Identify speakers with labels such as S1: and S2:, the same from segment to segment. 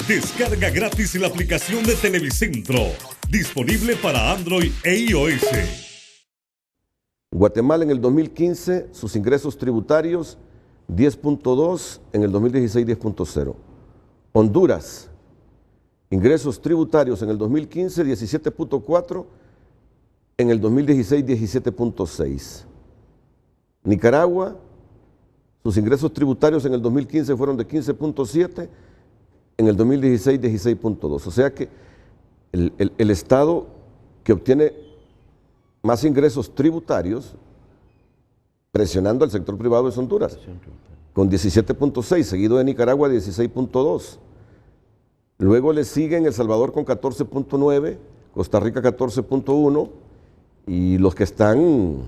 S1: Descarga gratis la aplicación de Televicentro, disponible para Android e iOS.
S2: Guatemala en el 2015, sus ingresos tributarios 10.2, en el 2016 10.0. Honduras, ingresos tributarios en el 2015 17.4, en el 2016 17.6. Nicaragua, sus ingresos tributarios en el 2015 fueron de 15.7, en el 2016 16.2. O sea que el Estado que obtiene más ingresos tributarios presionando al sector privado es Honduras, con 17.6, seguido de Nicaragua 16.2. Luego le siguen El Salvador con 14.9, Costa Rica 14.1, y los que están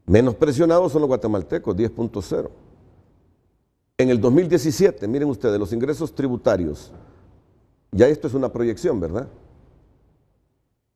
S2: menos presionados son los guatemaltecos, 10.0. En el 2017, miren ustedes, los ingresos tributarios, ya esto es una proyección, ¿verdad?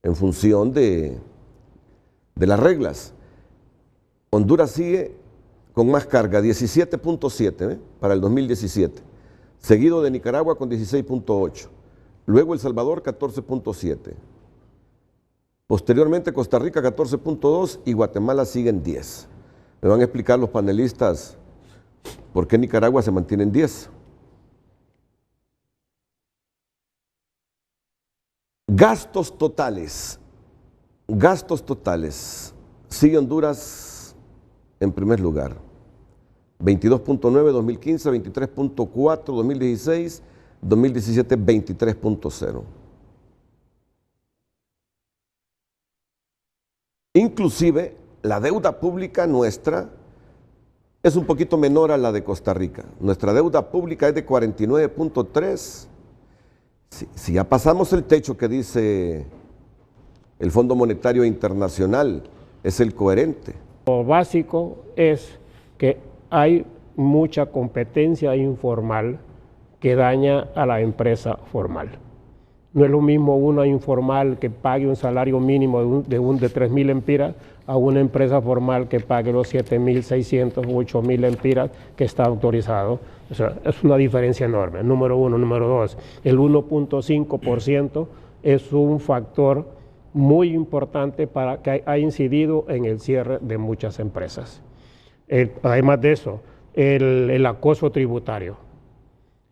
S2: En función de las reglas. Honduras sigue con más carga, 17.7 para el 2017, seguido de Nicaragua con 16.8, luego El Salvador 14.7, posteriormente Costa Rica 14.2 y Guatemala sigue en 10. Me van a explicar los panelistas por qué Nicaragua se mantiene en 10. Gastos totales. Sigue Honduras en primer lugar. 22.9 2015, 23.4 2016, 2017 23.0. Inclusive la deuda pública nuestra es un poquito menor a la de Costa Rica. Nuestra deuda pública es de 49.3. Si ya pasamos el techo que dice el Fondo Monetario Internacional, es el coherente.
S3: Lo básico es que hay mucha competencia informal que daña a la empresa formal. No es lo mismo una informal que pague un salario mínimo de 3.000 empiras a una empresa formal que pague los 7.600 o 8.000 empiras que está autorizado. O sea, es una diferencia enorme, número uno. Número dos, el 1.5% es un factor muy importante para que ha incidido en el cierre de muchas empresas. Además de eso, el acoso tributario.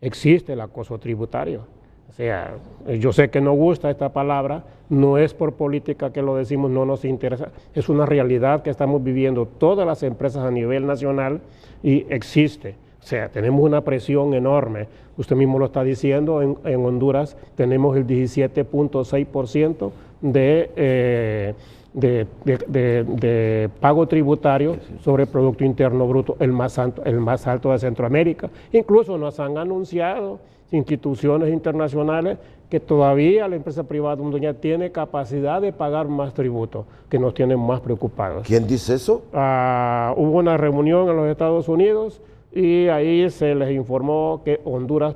S3: Existe el acoso tributario. O sea, yo sé que no gusta esta palabra, no es por política que lo decimos, no nos interesa, es una realidad que estamos viviendo todas las empresas a nivel nacional y existe. O sea, tenemos una presión enorme. Usted mismo lo está diciendo, en Honduras tenemos el 17.6% de pago tributario sobre Producto Interno Bruto, el más alto de Centroamérica. Incluso nos han anunciado instituciones internacionales que todavía la empresa privada hondureña tiene capacidad de pagar más tributo, que nos tienen más preocupados.
S2: ¿Quién dice eso?
S3: Hubo una reunión en los Estados Unidos y ahí se les informó que Honduras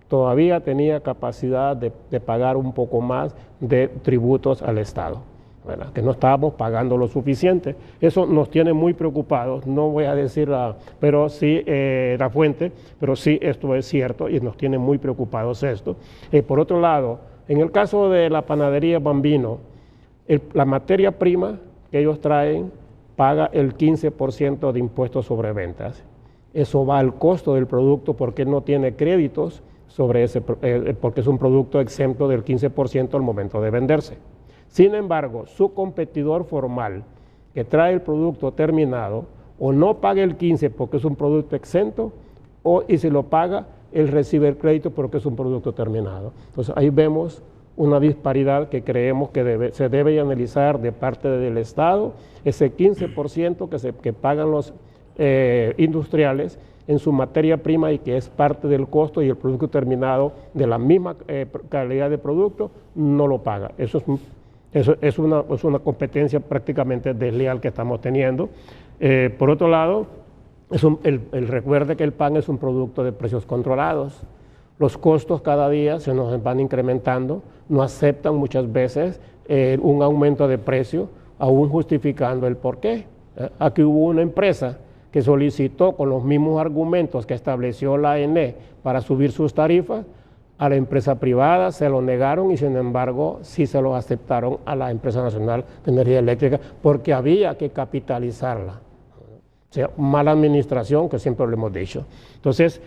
S3: todavía tenía capacidad de pagar un poco más de tributos al Estado, ¿verdad? Que no estábamos pagando lo suficiente. Eso nos tiene muy preocupados, no voy a decir la fuente, pero sí esto es cierto y nos tiene muy preocupados esto. Por otro lado, en el caso de la panadería Bambino, la materia prima que ellos traen paga el 15% de impuestos sobre ventas. Eso va al costo del producto porque no tiene créditos sobre porque es un producto exento del 15% al momento de venderse. Sin embargo, su competidor formal que trae el producto terminado o no paga el 15% porque es un producto exento y si lo paga, él recibe el crédito porque es un producto terminado. Entonces ahí vemos una disparidad que creemos que se debe analizar de parte del Estado, ese 15% que pagan los industriales en su materia prima y que es parte del costo y el producto terminado de la misma calidad de producto no lo paga. Eso es una competencia prácticamente desleal que estamos teniendo. Por otro lado, recuerde que el pan es un producto de precios controlados. Los costos cada día se nos van incrementando, no aceptan muchas veces un aumento de precio, aún justificando el porqué. Aquí hubo una empresa que solicitó con los mismos argumentos que estableció la ANE para subir sus tarifas, a la empresa privada se lo negaron y sin embargo sí se lo aceptaron a la empresa nacional de energía eléctrica porque había que capitalizarla. O sea, mala administración, que siempre lo hemos dicho. Entonces,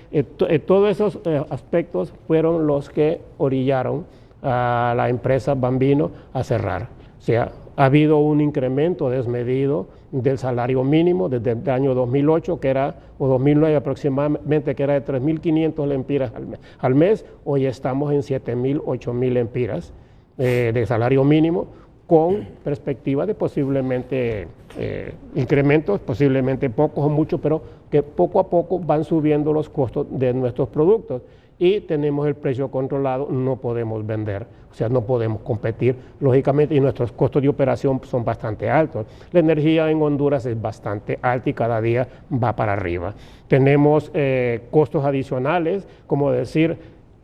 S3: todos esos aspectos fueron los que orillaron a la empresa Bambino a cerrar. O sea, ha habido un incremento desmedido del salario mínimo desde el año 2008, que era, o 2009 aproximadamente, que era de 3.500 lempiras al mes. Hoy estamos en 7.000, 8.000 lempiras de salario mínimo, con perspectiva de posiblemente incrementos, posiblemente pocos o muchos, pero que poco a poco van subiendo los costos de nuestros productos. Y tenemos el precio controlado, no podemos vender, o sea, no podemos competir, lógicamente, y nuestros costos de operación son bastante altos. La energía en Honduras es bastante alta y cada día va para arriba. Tenemos costos adicionales, como decir,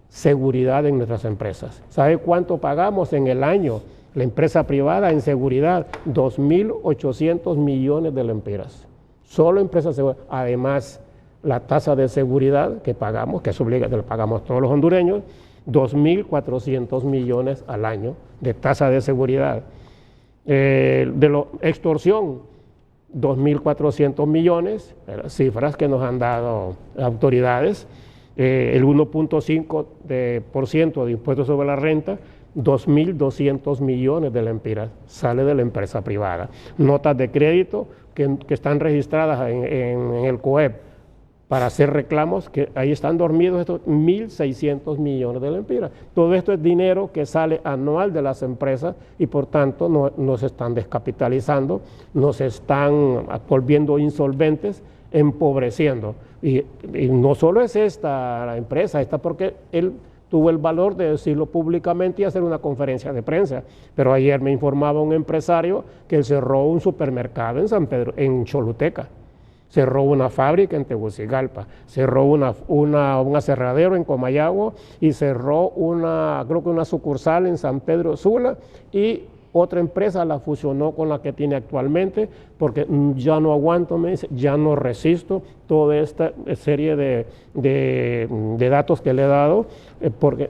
S3: seguridad en nuestras empresas. ¿Sabe cuánto pagamos en el año? La empresa privada en seguridad, 2.800 millones de lempiras. Solo empresas seguras. Además, la tasa de seguridad que pagamos, que es obligatoria, la pagamos todos los hondureños, 2.400 millones al año de tasa de seguridad. Extorsión, 2.400 millones, cifras que nos han dado autoridades. El 1.5% de impuestos sobre la renta, 2.200 millones de lempiras sale de la empresa privada. Notas de crédito que están registradas en el COEP para hacer reclamos, que ahí están dormidos estos 1.600 millones de lempiras. Todo esto es dinero que sale anual de las empresas y por tanto nos están descapitalizando, nos están volviendo insolventes, empobreciendo. Y no solo es esta la empresa, esta porque él tuvo el valor de decirlo públicamente y hacer una conferencia de prensa. Pero ayer me informaba un empresario que él cerró un supermercado en San Pedro, en Choluteca. Cerró una fábrica en Tegucigalpa, cerró un aserradero en Comayagua y cerró creo que una sucursal en San Pedro Sula, y otra empresa la fusionó con la que tiene actualmente porque ya no aguanto, me dice, ya no resisto toda esta serie de datos que le he dado porque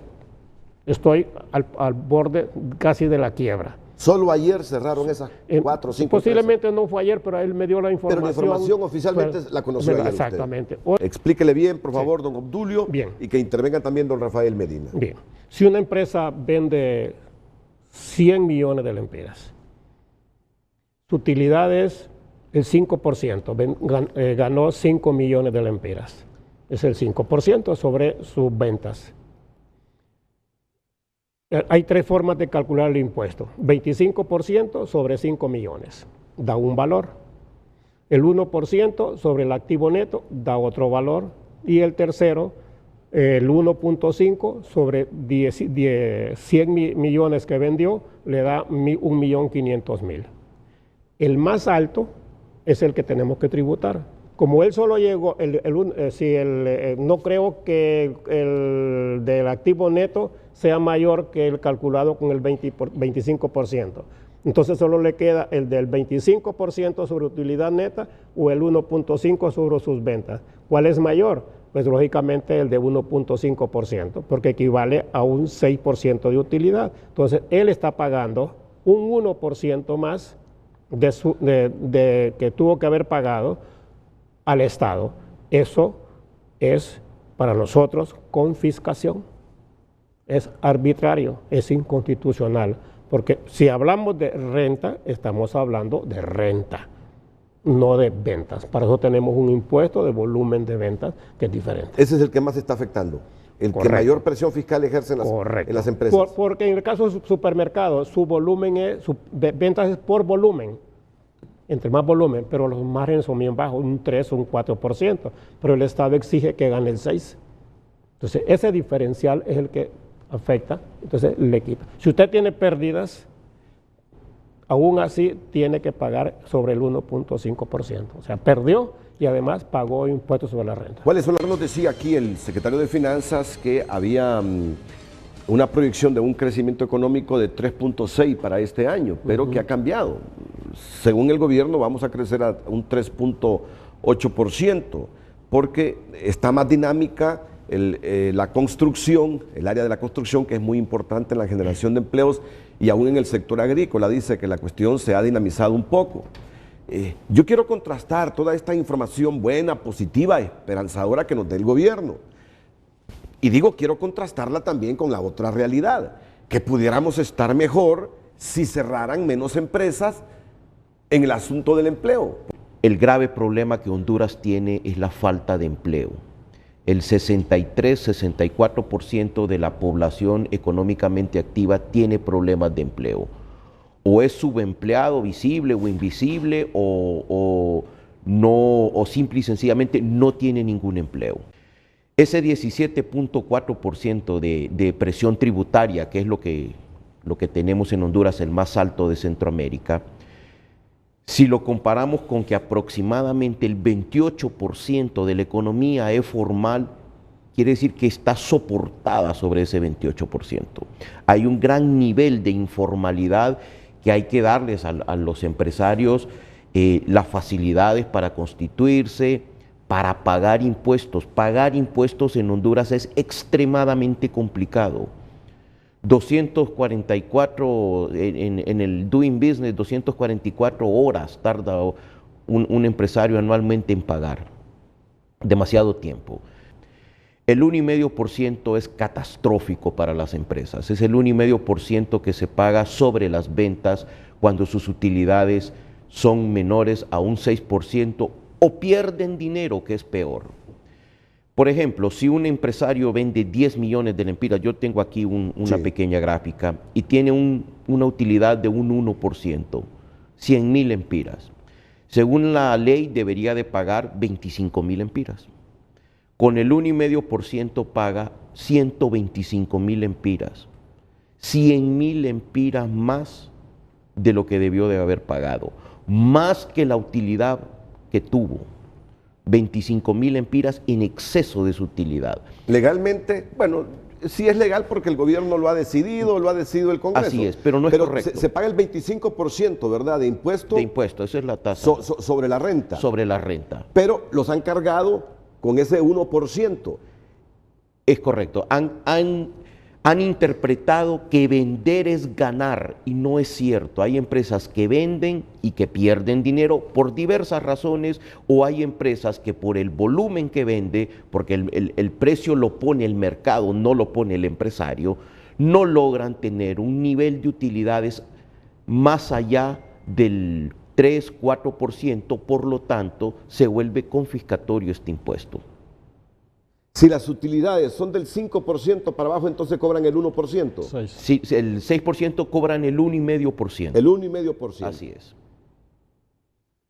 S3: estoy al borde casi de la quiebra.
S2: Solo ayer cerraron esas 4 o 5
S3: posiblemente empresas. No fue ayer, pero él me dio la información.
S2: Pero la información oficialmente la conoció ayer.
S3: Exactamente.
S2: Explíquele bien, por favor, don Obdulio,
S3: bien.
S2: Y que intervenga también don Rafael Medina.
S3: Bien. Si una empresa vende 100 millones de lempiras, su utilidad es el 5%, ganó 5 millones de lempiras. Es el 5% sobre sus ventas. Hay 3 formas de calcular el impuesto. 25% sobre 5 millones, da un valor. El 1% sobre el activo neto da otro valor. Y el tercero, el 1.5 sobre 100 millones que vendió, le da 1.500.000. El más alto es el que tenemos que tributar. Como él solo llegó, no creo que el del activo neto sea mayor que el calculado con el 25%. Entonces solo le queda el del 25% sobre utilidad neta o el 1.5% sobre sus ventas. ¿Cuál es mayor? Pues lógicamente el de 1.5%, porque equivale a un 6% de utilidad. Entonces él está pagando un 1% más que tuvo que haber pagado al Estado. Eso es para nosotros confiscación, es arbitrario, es inconstitucional, porque si hablamos de renta, estamos hablando de renta, no de ventas. Para eso tenemos un impuesto de volumen de ventas que es diferente.
S2: Ese es el que más está afectando, el Correcto. Que mayor presión fiscal ejerce en las empresas.
S3: Porque en el caso de supermercados, su ventas es por volumen. Entre más volumen, pero los márgenes son bien bajos, un 3 o un 4%, pero el Estado exige que gane el 6%. Entonces, ese diferencial es el que afecta, entonces le quita. Si usted tiene pérdidas, aún así tiene que pagar sobre el 1.5%. O sea, perdió y además pagó impuestos sobre la renta.
S2: ¿Cuáles son las? Nos decía aquí el secretario de Finanzas que había una proyección de un crecimiento económico de 3.6 para este año, pero que ha cambiado. Según el gobierno vamos a crecer a un 3.8%, porque está más dinámica la construcción, el área de la construcción, que es muy importante en la generación de empleos, y aún en el sector agrícola dice que la cuestión se ha dinamizado un poco. Yo quiero contrastar toda esta información buena, positiva, esperanzadora que nos dé el gobierno. Y digo, quiero contrastarla también con la otra realidad, que pudiéramos estar mejor si cerraran menos empresas en el asunto del empleo.
S4: El grave problema que Honduras tiene es la falta de empleo. El 63-64% de la población económicamente activa tiene problemas de empleo. O es subempleado visible o invisible, o simple y sencillamente no tiene ningún empleo. Ese 17.4% de presión tributaria, que es lo que tenemos en Honduras, el más alto de Centroamérica, si lo comparamos con que aproximadamente el 28% de la economía es formal, quiere decir que está soportada sobre ese 28%. Hay un gran nivel de informalidad que hay que darles a los empresarios las facilidades para constituirse, para pagar impuestos. Pagar impuestos en Honduras es extremadamente complicado. 244, en el Doing Business, 244 horas tarda un empresario anualmente en pagar. Demasiado tiempo. El 1,5% es catastrófico para las empresas. Es el 1,5% que se paga sobre las ventas cuando sus utilidades son menores a un 6% o pierden dinero, que es peor. Por ejemplo, si un empresario vende 10 millones de lempiras, yo tengo aquí una pequeña gráfica, y tiene una utilidad de un 1%, 100,000 lempiras. Según la ley debería de pagar 25,000 lempiras. Con el 1,5% paga 125,000 lempiras. 100,000 lempiras más de lo que debió de haber pagado. Más que la utilidad que tuvo. 25,000 lempiras en exceso de su utilidad.
S2: Legalmente, bueno, sí es legal porque el gobierno lo ha decidido el Congreso.
S4: Así es, pero no es correcto.
S2: Se paga el 25%, ¿verdad?, de impuesto.
S4: De impuesto, esa es la tasa.
S2: Sobre la renta.
S4: Sobre la renta.
S2: Pero los han cargado con ese 1%.
S4: Es correcto. Han interpretado que vender es ganar, y no es cierto. Hay empresas que venden y que pierden dinero por diversas razones, o hay empresas que por el volumen que vende, porque el precio lo pone el mercado, no lo pone el empresario, no logran tener un nivel de utilidades más allá del 3-4%, por lo tanto se vuelve confiscatorio este impuesto.
S2: Si las utilidades son del 5% para abajo, entonces cobran el 1%.
S4: Sí, el 6% cobran el 1,5%.
S2: El 1,5%.
S4: Así es.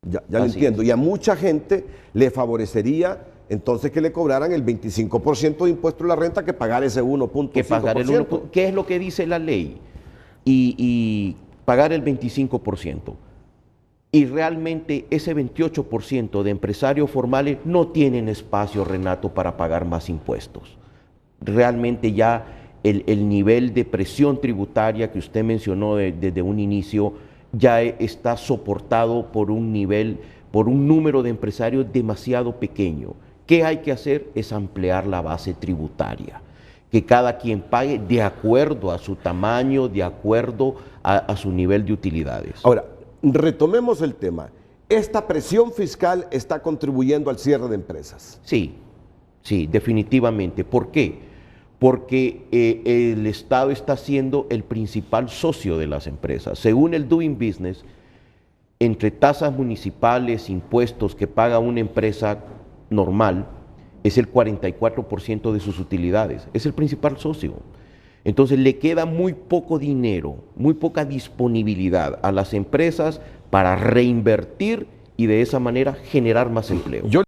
S2: Ya lo entiendo. Y a mucha gente le favorecería entonces que le cobraran el 25% de impuesto a la renta que pagar ese 1.5%.
S4: Que pagar el 1%, ¿qué es lo que dice la ley? Y pagar el 25%. Y realmente ese 28% de empresarios formales no tienen espacio, Renato, para pagar más impuestos. Realmente ya el nivel de presión tributaria que usted mencionó desde un inicio ya está soportado por un número de empresarios demasiado pequeño. ¿Qué hay que hacer? Es ampliar la base tributaria, que cada quien pague de acuerdo a su tamaño, de acuerdo a su nivel de utilidades.
S2: Ahora, retomemos el tema. ¿Esta presión fiscal está contribuyendo al cierre de empresas?
S4: Sí, definitivamente. ¿Por qué? Porque el Estado está siendo el principal socio de las empresas. Según el Doing Business, entre tasas municipales, impuestos que paga una empresa normal, es el 44% de sus utilidades. Es el principal socio. Entonces le queda muy poco dinero, muy poca disponibilidad a las empresas para reinvertir y de esa manera generar más empleo.